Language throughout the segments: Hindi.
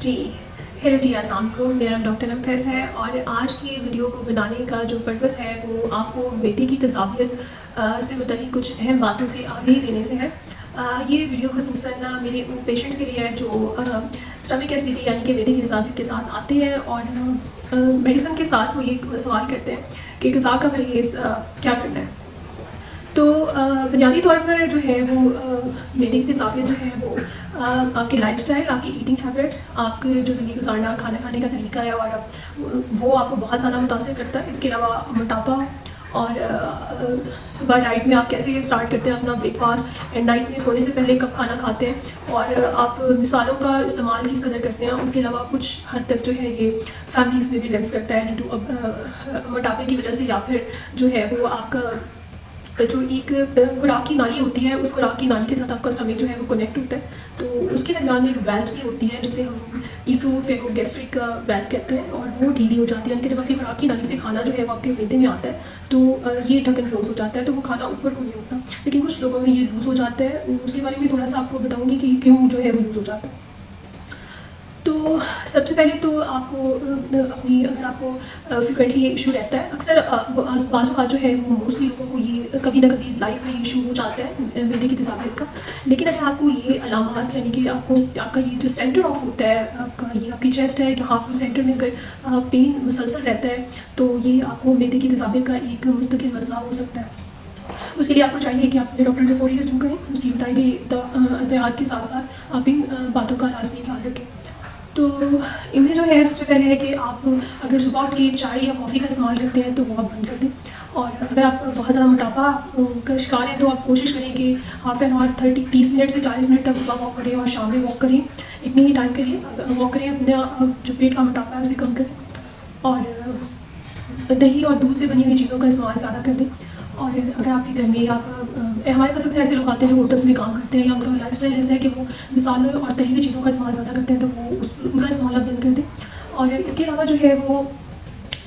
जी, हेलो जी, अस्सलाम वालेकुम। मेरा नाम डॉक्टर नफीस है और आज की वीडियो को बनाने का जो पर्पस है वो आपको मेदे की तज़ाबियत से मुतल्लिक़ कुछ अहम बातों से आगाही देने से है। ये वीडियो ख़ुसूसन मेरे उन पेशेंट्स के लिए है जो स्टमक एसिडिटी यानी कि मेदे की तज़ाबियत के साथ आते हैं और मेडिसिन के साथ वो ये सवाल करते हैं कि ग़िज़ा का परहेज़ क्या करना है। तो बुनियादी तौर पर जो है वो मेदे की तज़ाबियत जो है वो आपकी लाइफ़स्टाइल, आपकी ईटिंग हैबिट्स, आपके जो ज़िंदगी गुज़ारना, खाना खाने का तरीका है और वो आपको बहुत ज़्यादा मुतासिर करता है। इसके अलावा मोटापा और सुबह डाइट में आप कैसे स्टार्ट करते हैं अपना ब्रेकफास्ट एंड नाइट में सोने से पहले कब खाना खाते हैं और आप मिसालों का इस्तेमाल किस कदर करते हैं। उसके अलावा कुछ हद तक जो है ये फैमिलीज़ में भी रिलेट करता है ड्यू टू मोटापे की वजह से या फिर जो है वो आपका जो एक खुराक की नाली होती है, उस खुराक की नाली के साथ आपका स्टमक जो है वो कनेक्ट होता है। तो उसके दरमियान में एक वाल्व सी होती है जिसे हम ईसोफेगोगैस्ट्रिक वाल्व कहते हैं और वो ढीली हो जाती है। यानी कि जब आपकी खुराक की नाली से खाना जो है वो आपके मेदे में आता है तो ये ढक्कन क्लोज हो जाता है, तो वो खाना ऊपर को नहीं होता। लेकिन कुछ लोगों में ये लूज़ हो जाता है, उसके बारे में थोड़ा सा आपको बताऊँगी कि क्यों जो है वो लूज़ हो जाता है। तो सबसे पहले तो आपको अपनी अगर आपको फ्रीक्वेंटली ये इशू रहता है, अक्सर बाज़ औक़ात जो है वो मोस्टली लोगों को ये कभी ना कभी लाइफ में इशू हो जाता है मेदे की तज़ाबियत का। लेकिन अगर आपको ये अलामात यानी कि आपका ये जो सेंटर ऑफ होता है, आपका ये आपकी चेस्ट है कि हाँ, आपको सेंटर में अगर पेन मुसलसल रहता है तो ये आपको मेदे की तज़ाबियत का एक मुस्तकिल मसला हो सकता है। उसके लिए आपको चाहिए कि आप अपने डॉक्टर से फ़ौरी रजू करें, उसकी बताई गई अदवियात के साथ-साथ आप इन बातों का लाज़मी ख्याल रखें। तो इनमें जो है सबसे पहले है कि आप अगर सुबह उठ के चाय या कॉफ़ी का इस्तेमाल करते हैं तो वो आप बंद कर दें। और अगर आप बहुत ज़्यादा मोटापा का शिकार हैं तो आप कोशिश करें कि हाफ़ एन आवर 30 मिनट से 40 मिनट तक सुबह वॉक करें और शाम में वॉक करें। इतनी ही टाइम करिए वॉक करें, अपना जो पेट का मोटापा है उसे कम करें और दही और दूध से बनी हुई चीज़ों का इस्तेमाल ज़्यादा कर दें। और अगर आपके घर में हमारे पास अक्सर ऐसे लोग आते हैं जो होटल्स में काम करते हैं या उनका लाइफ़स्टाइल ऐसा है कि वो मसालों और तली हुई चीज़ों का इस्तेमाल ज़्यादा करते हैं, तो वो उनका इस्तेमाल आप बंद कर दें। और इसके अलावा जो है वो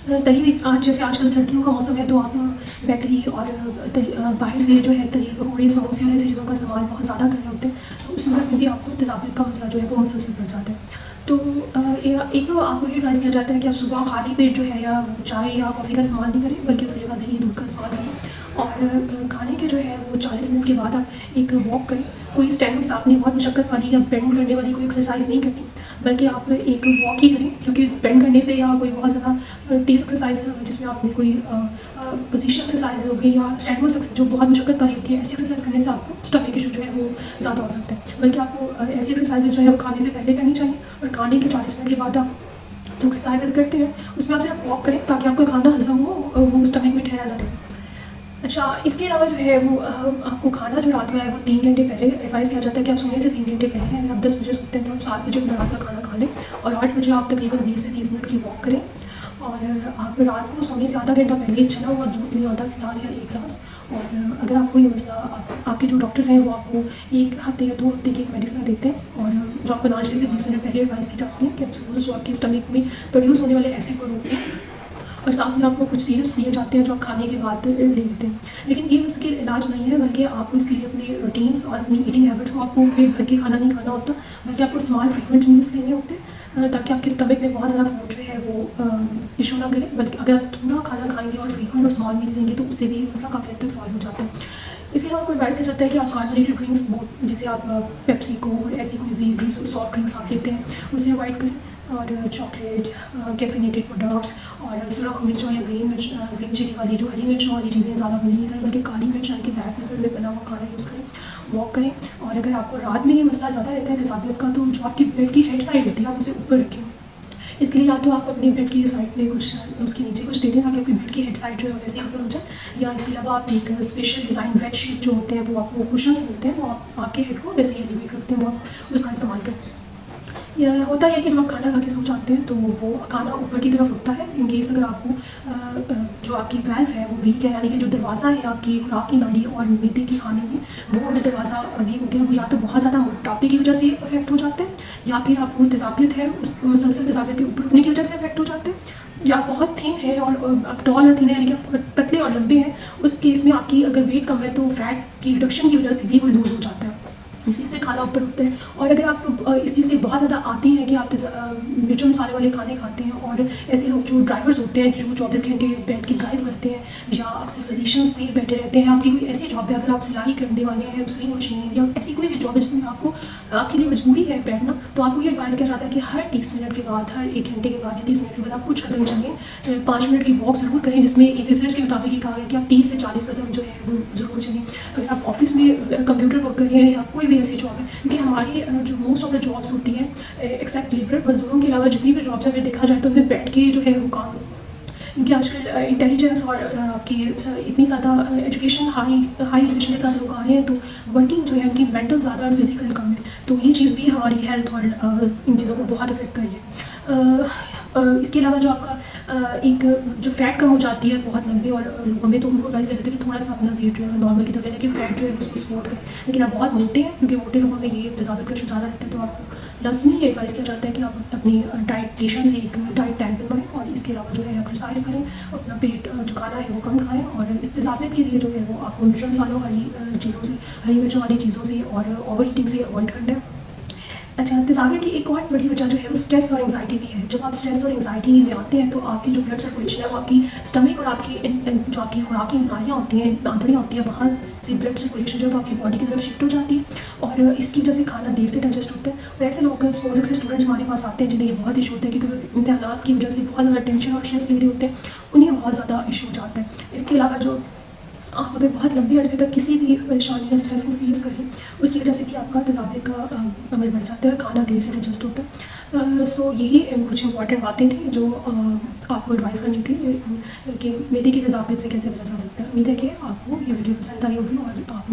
तली हुई जैसे आजकल सर्दियों का मौसम है तो आप बेकरी और बाहर से जो है तली पकौड़े, समोसे और ऐसी चीज़ों का इस्तेमाल बहुत ज़्यादा कर रहे होते हैं, तो उस सूरत में भी आपको तज़ाबियत का मसला जो है वो मुसलसल बढ़ जाता है। तो एक तो आपको ये एडवाइस किया जाता है कि आप सुबह खाली पेट जो है या चाय या कॉफ़ी का इस्तेमाल नहीं करें, बल्कि उसकी जगह दही दूध का इस्तेमाल करें। और खाने के जो है वो 40 मिनट के बाद आप एक वॉक करें। कोई स्टेमिक्स आपने बहुत मशक्क़त वाली या बेंड करने वाली कोई एक्सरसाइज नहीं करनी, बल्कि आप एक वॉक ही करें, क्योंकि बेंड करने से या कोई बहुत ज़्यादा तेज़ एक्सरसाइज जिसमें आपने कोई पोजीशन एक्सरसाइज हो गई या स्टेमिक्स जो बहुत मशक्क़त वाली होती है, ऐसी एक्सरसाइज करने से आपको स्टमक इशू जो है वो ज़्यादा हो सकता है। बल्कि आपको ऐसी एक्सरसाइज जो है वो खाने से पहले करनी चाहिए और खाने के 40 मिनट के बाद आप जो एक्सरसाइज करते हैं उसमें आप सिर्फ वॉक करें ताकि आपका खाना हज़म हो, वो स्टमक में ठहरा ना रहे। अच्छा, इसके अलावा जो है वो आपको खाना जो रात का है वो 3 घंटे पहले एडवाइस किया जाता है कि आप सोने से 3 घंटे पहले अगर आप 10 बजे सोते हैं तो आप 7 बजे रात का खाना खा लें और 8 बजे आप तकरीबन 20 से 30 मिनट की वॉक करें। और आप रात को सोने से आधा घंटा पहले छना हुआ दूध लें, आधा गिलास या 1 गिलास। और अगर आपको ये मसला आपके जो डॉक्टर्स हैं वो आपको 1 हफ्ते या 2 हफ्ते की एक मेडिसिन देते हैं और जो आपको नाश्ते से 20 मिनट पहले एडवाइस की जाती है कैप्सूल्स जो आपके स्टमक में प्रोड्यूस होने वाले एसिड को रोकते हैं, और साथ में आपको कुछ सीरप्स दिए जाते हैं जो आप खाने के बाद ले लेते हैं। लेकिन ये मुस्तकिल इलाज नहीं है, बल्कि आपको इसके लिए अपने रूटीन्स और अपनी ईटिंग हैबिट्स को आपको पेट भर के खाना नहीं खाना होता, बल्कि आपको स्मॉल फ्रीक्वेंट मील्स लेने होते हैं ताकि आपके स्टमक में बहुत ज़्यादा फूड जो है वो इशू ना करे। बल्कि अगर आप थोड़ा खाना खाएंगे और फ्रीक्वेंट और स्मॉल मील्स लेंगे तो उससे भी मसला काफ़ी हद तक सॉल्व हो जाता है। इसके अलावा आपको एडवाइस किया जाता है कि आप कार्बोनेटेड ड्रिंक्स जैसे आप पेप्सी को और ऐसी कोई भी सॉफ्ट ड्रिंक्स आप लेते हैं उसे अवॉइड करें। और चॉकलेट, कैफिनेटेड प्रोडक्ट्स और सुरख मिर्च या ग्रीन चिली वाली जो हरी मिर्च वाली चीज़ें ज़्यादा नहीं करें, बल्कि काली मिर्च यानी कि ब्लैक पेपर में बना हुआ खाना यूज़ करें, वॉक करें। और अगर आपको रात में ये मसला ज़्यादा रहता है तज़ाबियत का, तो जो आपकी बेड की हेड साइड होती है आप उसे ऊपर रखें। इसके लिए या तो आप अपने बेड की साइड पे कुछ उसके नीचे कुछ दे दें ताकि आपकी बेड की हेड साइड जो है वैसे ऊपर हो जाए, या इसके अलावा आप एक स्पेशल डिज़ाइन बेड शीट जो होते हैं वो आपको कुशन्स मिलते हैं, वो आप आपके हेड को वैसे ही एलिवेट करते हैं, वो आप उसका इस्तेमाल करें। या होता है कि जब आप खाना खा के सो जाते हैं तो वो खाना ऊपर की तरफ उठता है। इन केस अगर आपको जो आपकी वाल्व है वो वीक है, यानी कि जो दरवाज़ा है आपकी खुराक की नाली और मेदे के खाने में, वो अगर दरवाज़ा वीक हो गया, वो या तो बहुत ज़्यादा मोटापे की वजह से अफेक्ट हो जाते हैं, या फिर आपको तज़ाबियत है उस मुसलसल तज़ाबियत के ऊपर उठने की वजह से अफेक्ट हो जाते हैं, या बहुत थिन है और आप टॉल और थिन है यानी कि आप पतले और लंबे हैं, उस केस में आपकी अगर वेट कम है तो फैट की रिडक्शन की वजह से भी वो लूज़ हो जाता है। इसी से खाना ऊपर उठता है। और अगर आप इस चीज़ से बहुत ज़्यादा आती हैं कि आप मिर्च मसाले वाले खाने खाते हैं, और ऐसे लोग जो ड्राइवर्स होते हैं जो 24 घंटे बैठ के ड्राइव करते हैं, या अक्सर फिजिशियंस भी बैठे रहते हैं, आपकी कोई ऐसी जॉब है, अगर आप सिलाई करने वाले हैं, सिलाई मशीन या ऐसी कोई भी जॉब है जिसमें आपको आपके लिए मजबूरी है बैठना, तो आपको ये एडवाइस किया जाता है कि हर 30 मिनट के बाद, हर 1 घंटे के बाद या 30 मिनट के बाद आप कुछ कदम चलें, 5 मिनट की वॉक ज़रूर करें, जिसमें एक रिसर्च के मुताबिक ये कहा गया कि आप 30 से 40 कदम जो है वो ज़रूर चलें। अगर आप ऑफिस में कंप्यूटर वर्क कर रहे हैं या कोई भी ऐसी जॉब है, क्योंकि हमारी जो मोस्ट ऑफ द जॉब्स होती हैं, एक्सेप्ट लेबर मजदूरों के अलावा जितनी भी जॉब्स अगर देखा जाए तो उनमें बैठ के जो है वो काम, क्योंकि आजकल इंटेलिजेंस और आपकी इतनी ज़्यादा एजुकेशन हाई एजुकेशन के साथ लोग आ रहे हैं, तो वर्किंग जो है उनकी मेंटल ज़्यादा और फिजिकल कम है, तो ये चीज़ भी हमारी हेल्थ और इन चीज़ों को बहुत इफेक्ट कर रही है। इसके अलावा जो आपका एक जो फैट कम हो जाती है बहुत लंबे और लोगों में, तो उनको एडवाइस देते हैं कि थोड़ा सा अपना वेट जो है नॉर्मल की तरफ लेने, कि फैट जो है उसको सपोर्ट करें। लेकिन आप बहुत मोटे हैं, क्योंकि मोटे लोगों में ये तेज़ाबियत का इशू ज़्यादा रहता है, तो आपको लाजमी ये एडवाइस किया जाता है कि आप अपनी डाइटेशन से एक डाइट टाइम बनवाएं, और इसके अलावा जो है एक्सरसाइज करें, अपना पेट जो खाना है वो कम खाएं, और इस तेज़ाबियत के लिए जो है वो आपको मिर्च मसालों हरी चीज़ों से, हरी मिर्चों वाली चीज़ों से और ओवर ईटिंग से अवॉइड करना है। अच्छा, तेज़ाबियत की एक और बड़ी वजह जो है वो स्ट्रेस और एंग्जाइटी भी है। जब आप स्ट्रेस और एंग्जाइटी में आते हैं तो आपकी जो ब्लड सर्कुलेशन है वो आपकी स्टमक और आपकी जो आपकी खुराक की नालियाँ होती हैं, आंतड़ियाँ होती हैं, वहाँ से ब्लड सर्कुलेशन जो है वो आपकी बॉडी की तरफ शिफ्ट हो जाती है, और इसकी वजह से खाना देर से डाइजेस्ट होता है। और ऐसे लोग स्पोर्ट्स से स्टूडेंट्स हमारे पास आते हैं जिन्हें ये बहुत इशू होता है, क्योंकि इम्तिहानात की वजह से बहुत ज़्यादा टेंशन और स्ट्रेस ले रहे होते हैं, उन्हें बहुत ज़्यादा इशू हो जाता है। इसके अलावा जो आप अगर बहुत लंबी अर्से तक किसी भी परेशानी या स्ट्रेस को फेस करें, उसकी वजह से भी आपका तेज़ाबियत का अमल बढ़ जाता है, खाना देर से डाइजेस्ट होता है। सो यही कुछ इंपॉर्टेंट बातें थी जो आपको एडवाइस करनी थी कि मैदे की तेज़ाबियत से कैसे बचा जा सकता है। उम्मीद है कि आपको ये वीडियो पसंद आई होगी और आपने